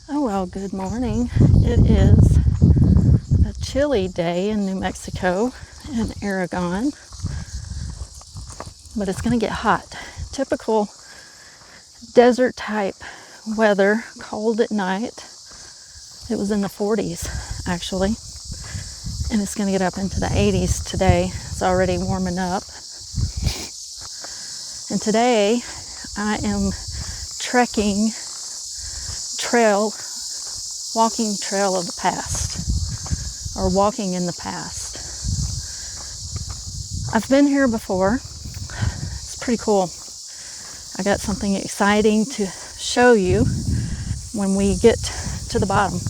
Oh well, good morning. It is a chilly day in New Mexico and Aragon, but it's going to get hot. Typical desert type weather, cold at night. It was in the 40s actually, and it's going to get up into the 80s today. It's already warming up. And today I am trekking walking trail of the past, or walking in the past. I've been here before. It's pretty cool. I got something exciting to show you when we get to the bottom.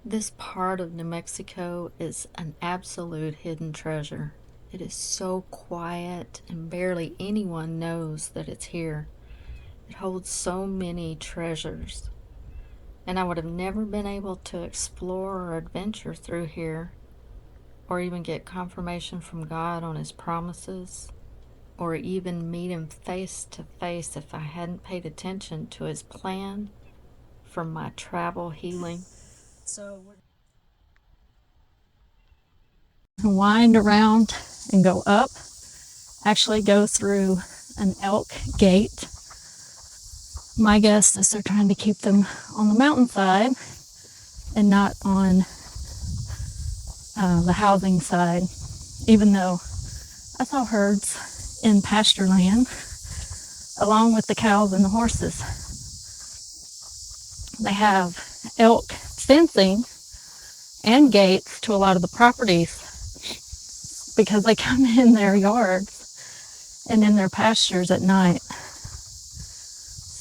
This part of New Mexico is an absolute hidden treasure. It is so quiet and barely anyone knows that it's here. It holds so many treasures. And I would have never been able to explore or adventure through here, or even get confirmation from God on His promises, or even meet Him face to face if I hadn't paid attention to His plan for my travel healing. So we're going to wind around and go up, actually go through an elk gate. My guess is they're trying to keep them on the mountainside and not on the housing side, even though I saw herds in pasture land along with the cows and the horses. They have elk fencing and gates to a lot of the properties because they come in their yards and in their pastures at night.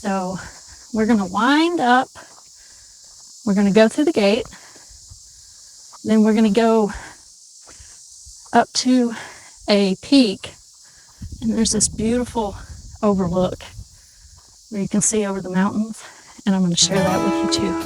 So we're going to wind up, we're going to go through the gate, then we're going to go up to a peak, and there's this beautiful overlook where you can see over the mountains, and I'm going to share that with you too.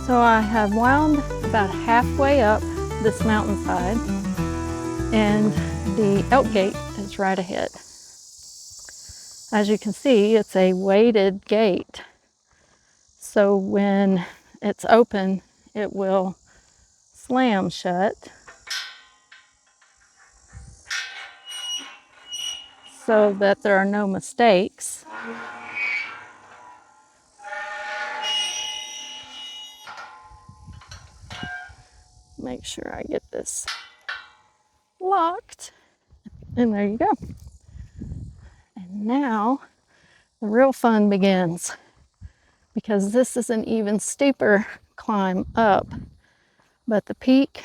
So I have wound about halfway up this mountainside, and the elk gate is right ahead. As you can see, it's a weighted gate. So when it's open, it will slam shut. So that there are no mistakes. Make sure I get this locked. And there you go. And now the real fun begins, because this is an even steeper climb up. But the peak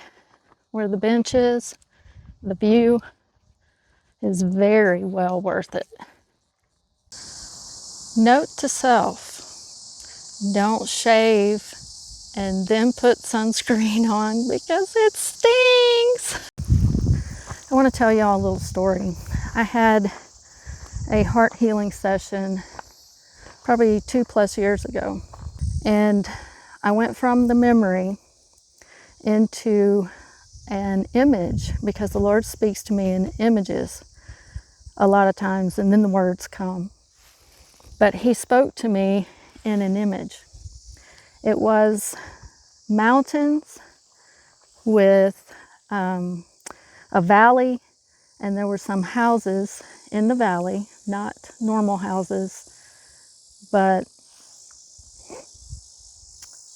where the bench is, the view is very well worth it. Note to self, don't shave and then put sunscreen on because it stings. I want to tell y'all a little story. I had a heart healing session probably 2+ years ago, and I went from the memory into an image, because the Lord speaks to me in images a lot of times, and then the words come. But He spoke to me in an image. It was mountains with a valley, and there were some houses in the valley, not normal houses, but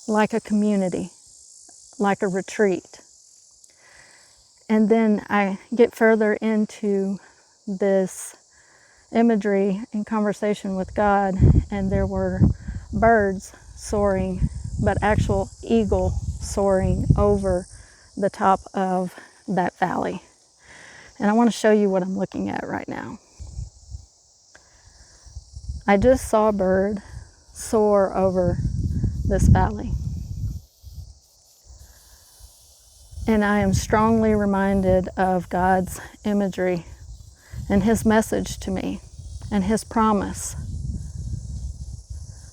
like a community, like a retreat. And then I get further into this imagery and conversation with God, and there were birds soaring, but actual eagle soaring over the top of that valley. And I want to show you what I'm looking at right now. I just saw a bird soar over this valley. And I am strongly reminded of God's imagery and His message to me and His promise.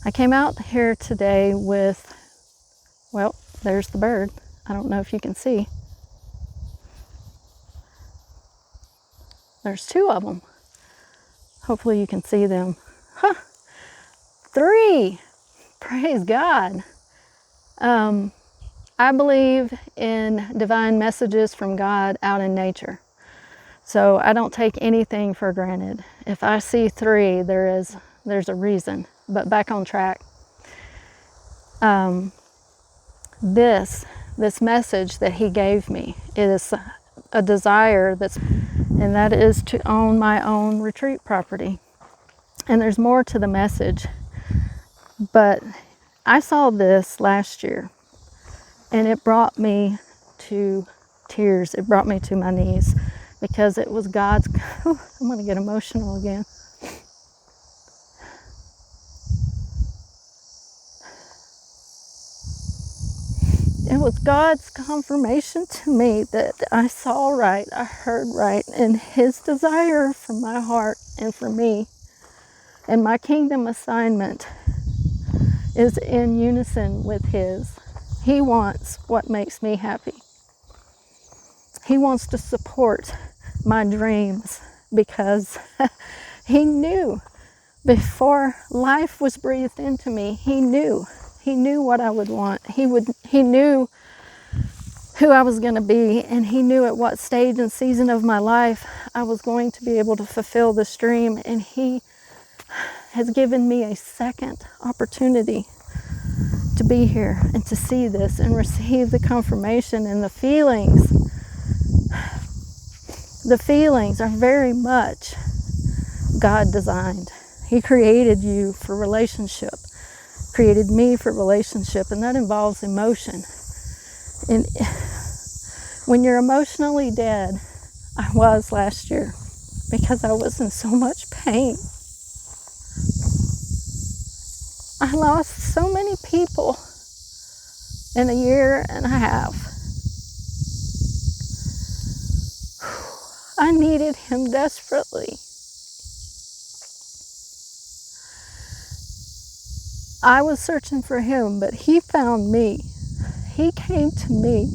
I came out here today with, well, there's the bird. I don't know if you can see. There's two of them. Hopefully you can see them. Huh, three! Praise God. I believe in divine messages from God out in nature. So I don't take anything for granted. If I see three, there's a reason. But back on track. This message that He gave me is a desire and that is to own my own retreat property. And there's more to the message, but I saw this last year and it brought me to tears. It brought me to my knees because it was God's, I'm going to get emotional again. It was God's confirmation to me that I saw right, I heard right, and His desire for my heart and for me and my kingdom assignment is in unison with His. He wants what makes me happy. He wants to support my dreams because He knew before life was breathed into me, He knew what I would want. He knew who I was going to be, and He knew at what stage and season of my life I was going to be able to fulfill this dream, and He has given me a second opportunity to be here and to see this and receive the confirmation. And the feelings are very much God designed. He created you for relationship, created me for relationship, and that involves emotion. And when you're emotionally dead, I was last year because I was in so much pain. I lost so many people in a year and a half. I needed Him desperately. I was searching for Him, but He found me. He came to me,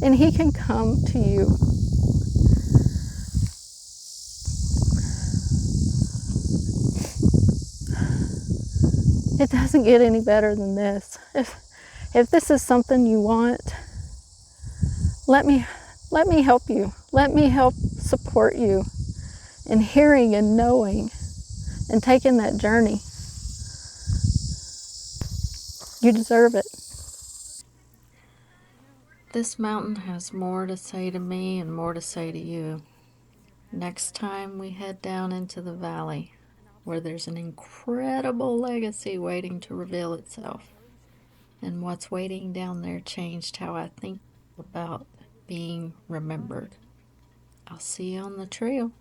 and He can come to you. It doesn't get any better than this. If this is something you want, let me help you. Let me help support you in hearing and knowing and taking that journey. You deserve it. This mountain has more to say to me and more to say to you. Next time we head down into the valley, where there's an incredible legacy waiting to reveal itself. And what's waiting down there changed how I think about being remembered. I'll see you on the trail.